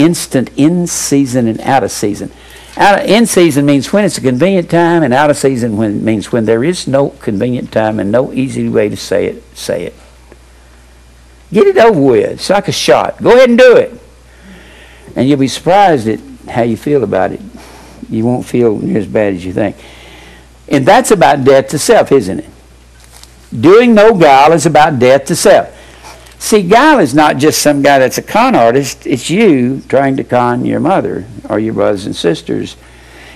instant in season and out of season. In season means when it's a convenient time, and out of season means when there is no convenient time and no easy way to say it. Get it over with. It's like a shot. Go ahead and do it. And you'll be surprised at how you feel about it. You won't feel near as bad as you think. And that's about death to self, isn't it? Doing no guile is about death to self. See, guile is not just some guy that's a con artist. It's you trying to con your mother or your brothers and sisters.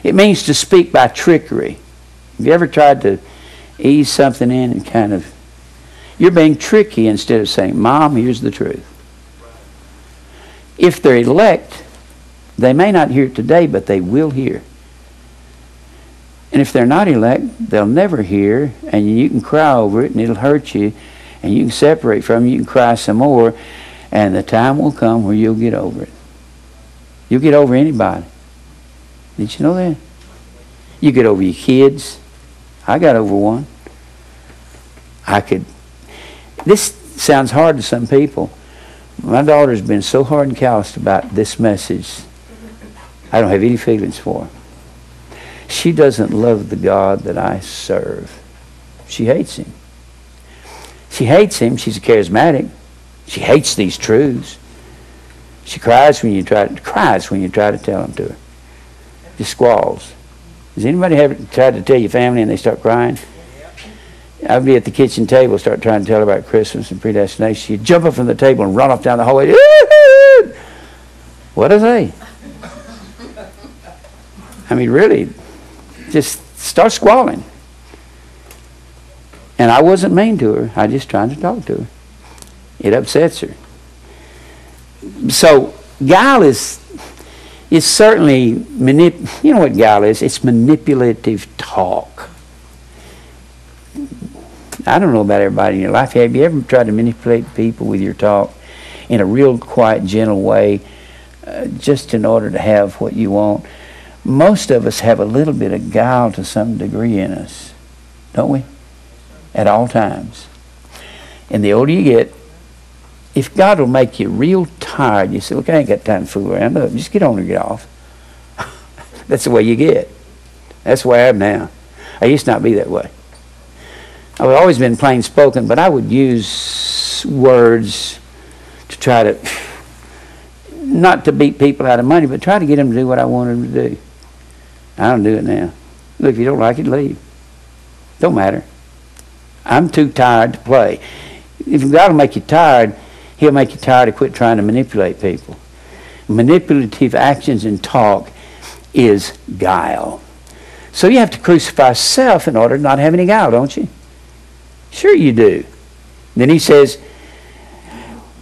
It means to speak by trickery. Have you ever tried to ease something in and kind of... You're being tricky instead of saying, Mom, here's the truth. If they're elect, they may not hear it today, but they will hear. And if they're not elect, they'll never hear, and you can cry over it, and it'll hurt you, and you can separate from it, you can cry some more, and the time will come where you'll get over it. You'll get over anybody. Did you know that? You get over your kids. I got over one. This sounds hard to some people. My daughter's been so hard and calloused about this message, I don't have any feelings for her. She doesn't love the God that I serve. She hates Him. She hates Him. She's a charismatic. She hates these truths. She cries when you try to tell them to her. Just squalls. Has anybody ever tried to tell your family and they start crying? I'd be at the kitchen table, start trying to tell her about Christmas and predestination. She'd jump up from the table and run off down the hallway. What are they? I mean, really, just start squalling. And I wasn't mean to her. I just trying to talk to her. It upsets her. So guile is certainly you know what guile is? It's manipulative talk. I don't know about everybody in your life. Have you ever tried to manipulate people with your talk in a real quiet, gentle way, just in order to have what you want? Most of us have a little bit of guile to some degree in us, don't we? At all times. And the older you get, if God will make you real tired, you say, look, I ain't got time to fool around. Look, just get on and get off. That's the way you get. That's the way I am now. I used to not be that way. I've always been plain spoken, but I would use words to try to, not to beat people out of money, but try to get them to do what I want them to do. I don't do it now. Look, if you don't like it, leave. Don't matter. I'm too tired to play. If God will make you tired, He'll make you tired to quit trying to manipulate people. Manipulative actions and talk is guile. So you have to crucify self in order to not have any guile, don't you? Sure you do. Then he says,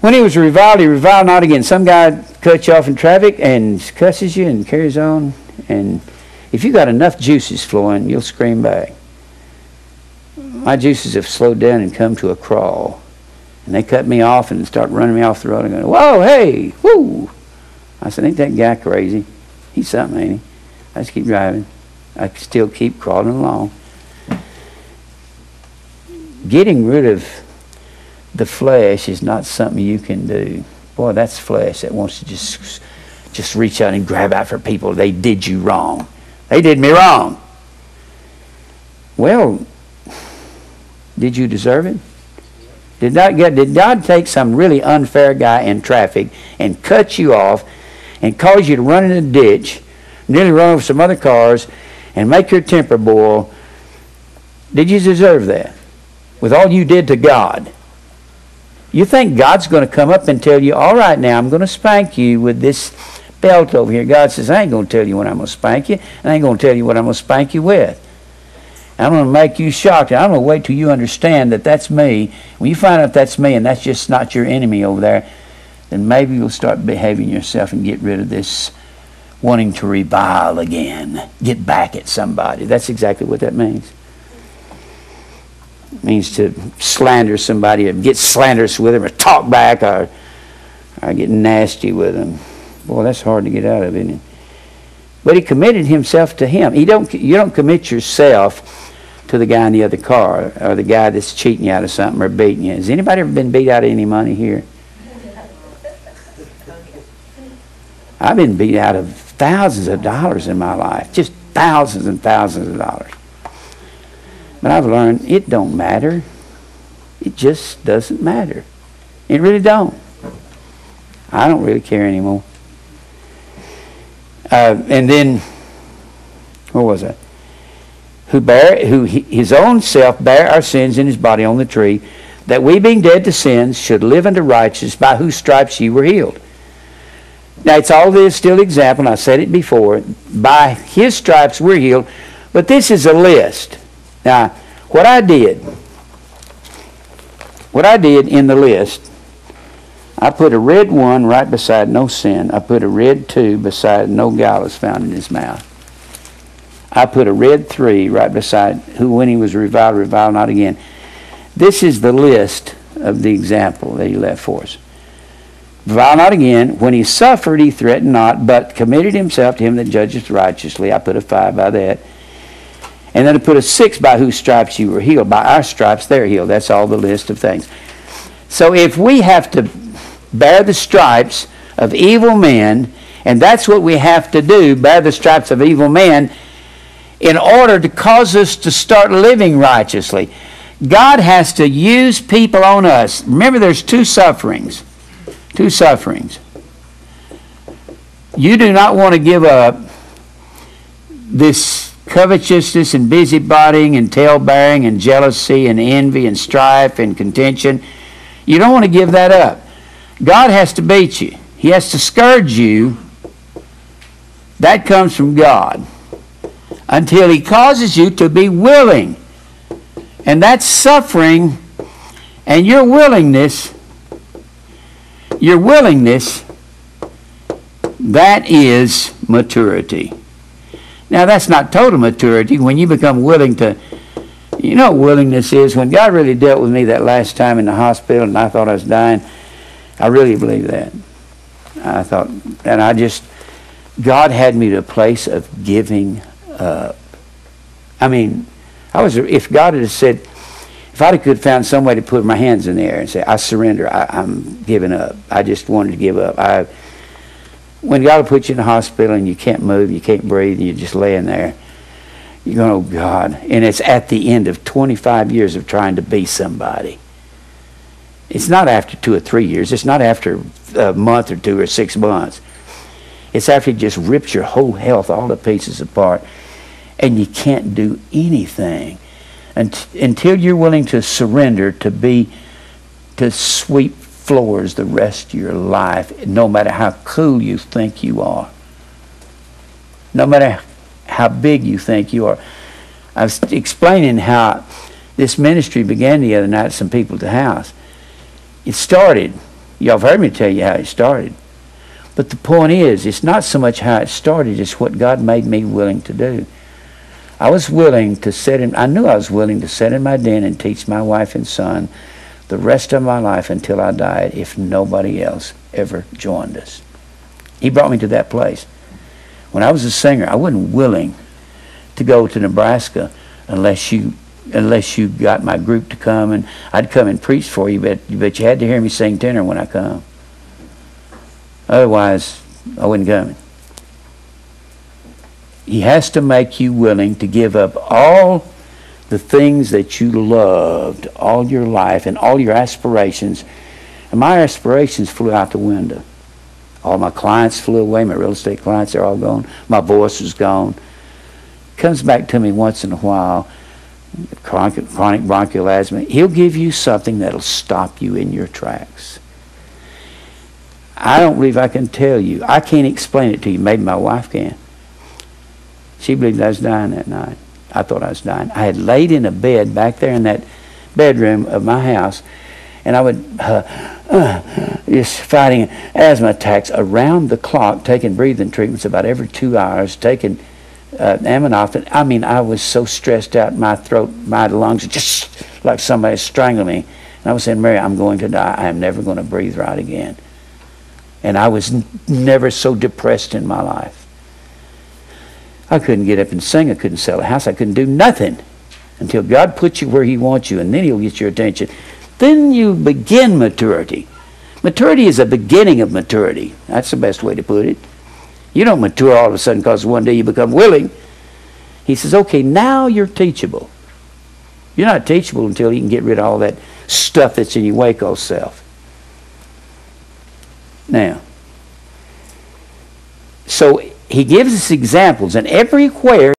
when he was reviled, he reviled not again. Some guy cuts you off in traffic and cusses you and carries on. And if you got enough juices flowing, you'll scream back. My juices have slowed down and come to a crawl. And they cut me off and start running me off the road and going, whoa, hey, whoo. I said, ain't that guy crazy? He's something, ain't he? I just keep driving. I still keep crawling along. Getting rid of the flesh is not something you can do. Boy, that's flesh that wants to just reach out and grab out for people. They did you wrong. They did me wrong. Well, did you deserve it? Did God take some really unfair guy in traffic and cut you off and cause you to run in a ditch, nearly run over some other cars, and make your temper boil? Did you deserve that? With all you did to God. You think God's going to come up and tell you, all right, now I'm going to spank you with this belt over here. God says, I ain't going to tell you when I'm going to spank you, and I ain't going to tell you what I'm going to spank you with. I'm going to make you shocked. I'm going to wait till you understand that that's me. When you find out that's me and that's just not your enemy over there, then maybe you'll start behaving yourself and get rid of this wanting to revile again. Get back at somebody. That's exactly what that means. It means to slander somebody or get slanderous with them or talk back or get nasty with them. Boy, that's hard to get out of, isn't it? But he committed himself to him. You don't commit yourself to the guy in the other car or the guy that's cheating you out of something or beating you. Has anybody ever been beat out of any money here? I've been beat out of thousands of dollars in my life, just thousands and thousands of dollars. But I've learned it don't matter. It just doesn't matter. It really don't. I don't really care anymore. And then, what was it? Who his own self bare our sins in his body on the tree, that we being dead to sins should live unto righteousness, by whose stripes ye were healed. Now it's all this still example, and I said it before. By his stripes we're healed, but this is a list. Now, what I did in the list, I put a red 1 right beside no sin. I put a red 2 beside no guile is found in his mouth. I put a red 3 right beside who when he was reviled, reviled not again. This is the list of the example that he left for us. Revile not again. When he suffered, he threatened not, but committed himself to him that judgeth righteously. I put a 5 by that. And then I put a 6 by whose stripes you were healed. By our stripes they're healed. That's all the list of things. So if we have to bear the stripes of evil men, and that's what we have to do, bear the stripes of evil men, in order to cause us to start living righteously. God has to use people on us. Remember, there's 2 sufferings. 2 sufferings. You do not want to give up this covetousness and busybodying and tale-bearing and jealousy and envy and strife and contention. You don't want to give that up. God has to beat you. He has to scourge you. That comes from God. Until he causes you to be willing. And that's suffering. And your willingness, that is maturity. Now that's not total maturity. When you become willing to, you know what willingness is? When God really dealt with me that last time in the hospital and I thought I was dying, I really believe that. I thought, and God had me to a place of giving up. I mean, if God had said, if I could have found some way to put my hands in the air and say, I surrender, I'm giving up. I just wanted to give up. When God will put you in the hospital and you can't move, you can't breathe, and you're just laying there, you're going, oh God. And it's at the end of 25 years of trying to be somebody. It's not after 2 or 3 years. It's not after a month or 2 or 6 months. It's after it just rips your whole health all to pieces apart. And you can't do anything until you're willing to surrender to sweep floors the rest of your life, no matter how cool you think you are. No matter how big you think you are. I was explaining how this ministry began the other night at some people at the house. It started, y'all have heard me tell you how it started. But the point is, it's not so much how it started, it's what God made me willing to do. I was willing to I knew I was willing to sit in my den and teach my wife and son the rest of my life until I died if nobody else ever joined us. He brought me to that place. When I was a singer, I wasn't willing to go to Nebraska unless you got my group to come, and I'd come and preach for you, but you had to hear me sing tenor when I come. Otherwise, I wasn't coming. He has to make you willing to give up all the things that you loved all your life and all your aspirations. And my aspirations flew out the window. All my clients flew away. My real estate clients are all gone. My voice is gone. It comes back to me once in a while. Chronic bronchial asthma. He'll give you something that'll stop you in your tracks. I don't believe I can tell you. I can't explain it to you. Maybe my wife can. She believed I was dying that night. I thought I was dying. I had laid in a bed back there in that bedroom of my house, and I would just fighting asthma attacks around the clock, taking breathing treatments about every 2 hours, taking aminophylline. I mean, I was so stressed out, my throat, my lungs, just like somebody strangled me. And I was saying, Mary, I'm going to die. I am never going to breathe right again. And I was never so depressed in my life. I couldn't get up and sing. I couldn't sell a house. I couldn't do nothing until God puts you where he wants you, and then he'll get your attention. Then you begin maturity. Maturity is a beginning of maturity. That's the best way to put it. You don't mature all of a sudden because one day you become willing. He says, okay, now you're teachable. You're not teachable until you can get rid of all that stuff that's in your Waco self. Now, so he gives us examples, and everywhere